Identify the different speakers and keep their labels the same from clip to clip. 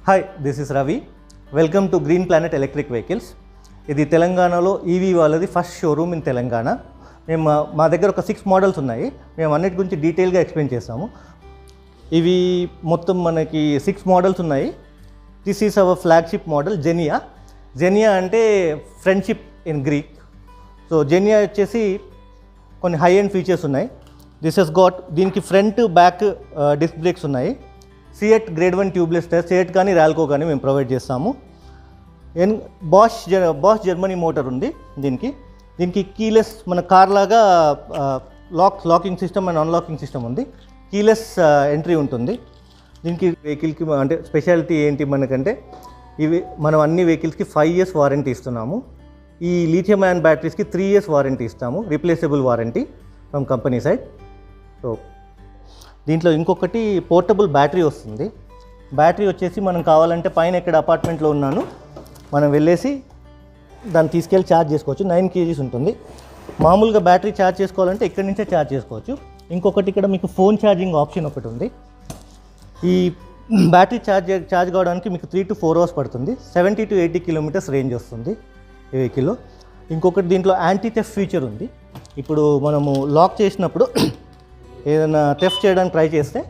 Speaker 1: Hi, this is Ravi. Welcome to green planet electric vehicles. ఇది తెలంగాణలో EV వాళ్ళది first showroom in Telangana. మా దగ్గర ఒక 6 మోడల్స్ ఉన్నాయి. మేము అన్నిటి గురించి డీటెయిల్గా ఎక్స్ప్లెయిన్ చేస్తాము. ఇవి మొత్తం మనకి 6 మోడల్స్ ఉన్నాయి. This is hour flagship model Xenia. Xenia అంటే friendship in Greek. So Xenia వచ్చేసి కొన్ని హై ఎండ్ ఫీచర్స్ ఉన్నాయి. దిస్ హెస్ గాట్ దీనికి ఫ్రంట్ బ్యాక్ డిస్క్ బ్రేక్స్ ఉన్నాయి. సిఎట్ గ్రేడ్ 1 ట్యూబ్లెస్ టైర్, సిఎట్ కానీ ర్యాల్కో కానీ మేము ప్రొవైడ్ చేస్తాము. బాష్ జర్మనీ మోటార్ ఉంది దీనికి కీలెస్ మన కార్ లాగా locking system and unlocking system ఉంది. కీలెస్ ఎంట్రీ ఉంటుంది. దీనికి వెహికల్కి అంటే స్పెషాలిటీ ఏంటి మనకంటే, ఇవి మనం అన్ని వెహికల్స్కి 5 years వారంటీ ఇస్తున్నాము. ఈ లిథియం అయాన్ బ్యాటరీస్కి 3 years వారంటీ ఇస్తాము, replaceable warranty from company side. So దీంట్లో ఇంకొకటి పోర్టబుల్ బ్యాటరీ వస్తుంది. బ్యాటరీ వచ్చేసి మనం కావాలంటే పైన ఇక్కడ అపార్ట్మెంట్లో ఉన్నాను, మనం వెళ్ళేసి దాన్ని తీసుకెళ్ళి ఛార్జ్ చేసుకోవచ్చు. 9 kgs ఉంటుంది. మామూలుగా బ్యాటరీ ఛార్జ్ చేసుకోవాలంటే ఇక్కడి నుంచే ఛార్జ్ చేసుకోవచ్చు. ఇంకొకటి ఇక్కడ మీకు ఫోన్ ఛార్జింగ్ ఆప్షన్ ఒకటి ఉంది. ఈ బ్యాటరీ ఛార్జ్ కావడానికి మీకు 3 to 4 hours పడుతుంది. 70 to 80 kilometers రేంజ్ వస్తుంది ఈ వెహికల్లో. ఇంకొకటి దీంట్లో యాంటీ థెఫ్ట్ ఫీచర్ ఉంది. ఇప్పుడు మనము లాక్ చేసినప్పుడు ఏదైనా థెఫ్ట్ చేయడానికి ట్రై చేస్తే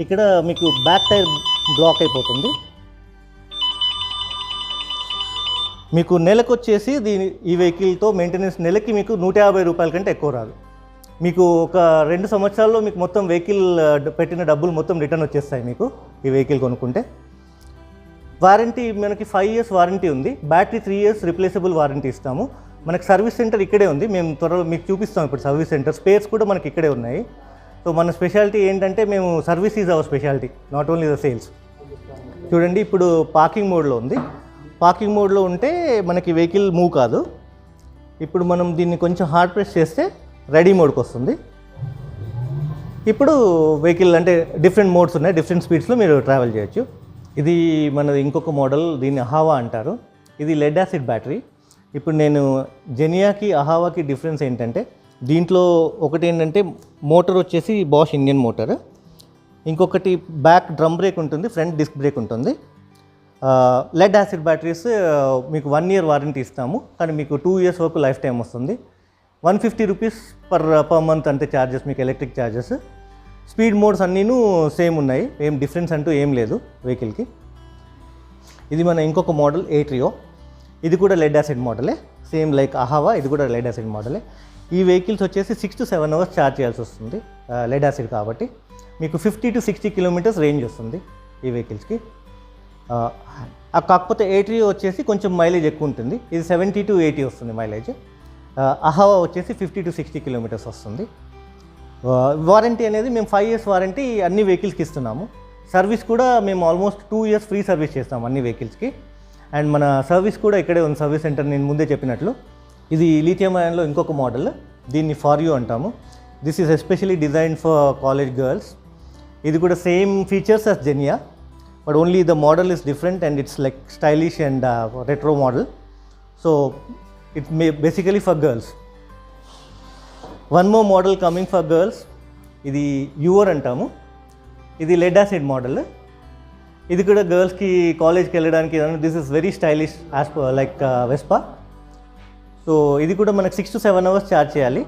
Speaker 1: ఇక్కడ మీకు బ్యాక్ టైర్ బ్లాక్ అయిపోతుంది. మీకు నెలకు వచ్చేసి ఈ వెహికల్తో మెయింటెనెన్స్ నెలకి మీకు 150 రూపాయల కంటే ఎక్కువ రాదు. మీకు ఒక 2 సంవత్సరాల్లో మీకు మొత్తం వెహికల్ పెట్టిన డబ్బులు మొత్తం రిటర్న్ వచ్చేస్తాయి మీకు ఈ వెహికల్ కొనుక్కుంటే. వారంటీ మనకి 5 years వారంటీ ఉంది. బ్యాటరీ 3 years రీప్లేసబుల్ వారంటీ ఇస్తాము. మనకి సర్వీస్ సెంటర్ ఇక్కడే ఉంది. మేము త్వరలో మీకు చూపిస్తాం ఇప్పుడు సర్వీస్ సెంటర్. స్పేర్స్ కూడా మనకి ఇక్కడే ఉన్నాయి. సో మన స్పెషాలిటీ ఏంటంటే మేము service is our speciality, not only the sales. చూడండి, ఇప్పుడు పార్కింగ్ మోడ్లో ఉంది. పార్కింగ్ మోడ్లో ఉంటే మనకి వెహికల్ మూవ్ కాదు. ఇప్పుడు మనం దీన్ని కొంచెం హార్డ్ ప్రెస్ చేస్తే రెడీ మోడ్కి వస్తుంది. ఇప్పుడు వెహికల్ అంటే డిఫరెంట్ మోడ్స్ ఉన్నాయి, డిఫరెంట్ స్పీడ్స్లో మీరు ట్రావెల్ చేయొచ్చు. ఇది మనది ఇంకొక మోడల్, దీన్ని అహావా అంటారు. ఇది లెడ్ యాసిడ్ బ్యాటరీ. ఇప్పుడు నేను జెనియాకి అహావాకి డిఫరెన్స్ ఏంటంటే, దీంట్లో ఒకటి ఏంటంటే మోటార్ వచ్చేసి బాష్ ఇండియన్ మోటార్. ఇంకొకటి బ్యాక్ డ్రమ్ బ్రేక్ ఉంటుంది, ఫ్రంట్ డిస్క్ బ్రేక్ ఉంటుంది. లెడ్ యాసిడ్ బ్యాటరీస్ మీకు 1 year వారంటీ ఇస్తాము, కానీ మీకు 2 years వరకు లైఫ్ టైం వస్తుంది. 150 rupees per month అంతే ఛార్జెస్ మీకు, ఎలక్ట్రిక్ ఛార్జెస్. స్పీడ్ మోడ్స్ అన్నీను సేమ్ ఉన్నాయి, ఏం డిఫరెన్స్ అంటూ ఏం లేదు వెహికల్కి. ఇది మన ఇంకొక మోడల్ ఏట్రియో. ఇది కూడా lead acid మోడలే, same like Ahava. ఇది కూడా లెడ్ యాసిడ్ మోడలే. ఈ వెహికల్స్ వచ్చేసి 6 to 7 hours ఛార్జ్ చేయాల్సి వస్తుంది లెడ్ యాసిడ్ కాబట్టి. మీకు 50 to 60 kilometers రేంజ్ వస్తుంది ఈ వెహికల్స్కి. కాకపోతే ఏట్రియో వచ్చేసి కొంచెం మైలేజ్ ఎక్కువ ఉంటుంది. ఇది 70 to 80 వస్తుంది మైలేజ్. అహావా వచ్చేసి 50 to 60 kilometers వస్తుంది. వారంటీ అనేది మేము 5 years వారంటీ అన్ని వెహికల్స్కి ఇస్తున్నాము. సర్వీస్ కూడా మేము ఆల్మోస్ట్ 2 years ఫ్రీ సర్వీస్ చేస్తాము అన్ని వెహికల్స్కి. అండ్ మన సర్వీస్ కూడా ఇక్కడే ఉంది, సర్వీస్ సెంటర్ నేను ముందే చెప్పినట్లు. ఇది లిథియం అయాన్లో ఇంకొక మోడల్, దీన్ని ఫార్ యూ అంటాము. This is especially design for college girls. ఇది కూడా same features as Xenia, but only the model is different and it's like stylish and retro model. So it's basically for girls. One more model coming for girls, ఇది your అంటాము. ఇది lead acid model. ఇది కూడా గర్ల్స్కి కాలేజ్కి వెళ్ళడానికి. This is very stylish as like Vespa. So ఇది కూడా మనకు 6 to 7 hours ఛార్జ్ చేయాలి.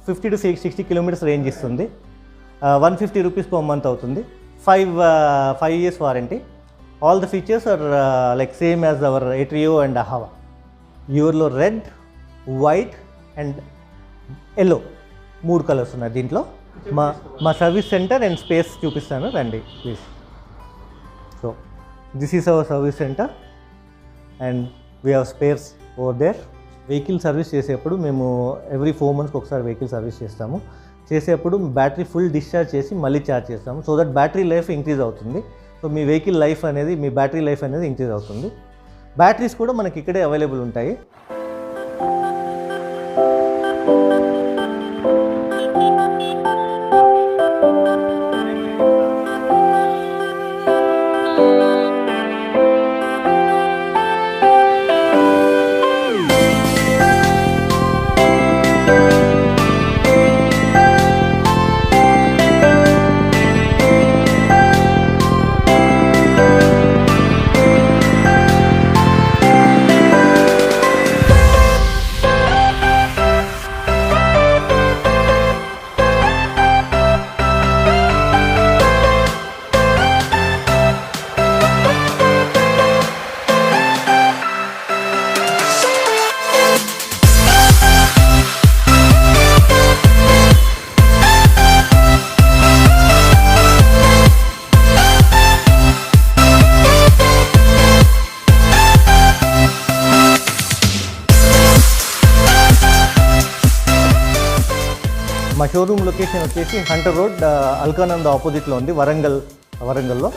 Speaker 1: 50 to 60 kilometers రేంజ్ ఇస్తుంది. 150 rupees per month అవుతుంది. 5 years warranty. All the features are like same as our Atrio and Ahava. యూర్లో red, white and yellow 3 colours ఉన్నాయి దీంట్లో. మా సర్వీస్ సెంటర్ అండ్ స్పేస్ చూపిస్తాను, రండి please. So this is our service centre and we have spares over there. Vehicle service చేసేప్పుడు మేము every 4 months ఒకసారి vehicle service చేస్తాము. చేసేప్పుడు బ్యాటరీ ఫుల్ డిశ్చార్జ్ చేసి మళ్ళీ ఛార్జ్ చేస్తాము, so that battery life increase అవుతుంది. సో మీ వెహికల్ లైఫ్ అనేది, మీ బ్యాటరీ లైఫ్ అనేది ఇంక్రీజ్ అవుతుంది. బ్యాటరీస్ కూడా మనకి ఇక్కడే అవైలబుల్ ఉంటాయి. మా షోరూమ్ లొకేషన్ వచ్చేసి హంటర్ రోడ్, అల్కానంద ఆపోజిట్లో ఉంది, వరంగల్లో.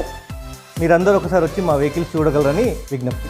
Speaker 1: మీరందరూ ఒకసారి వచ్చి మా వెహికల్స్ చూడగలరని విజ్ఞప్తి.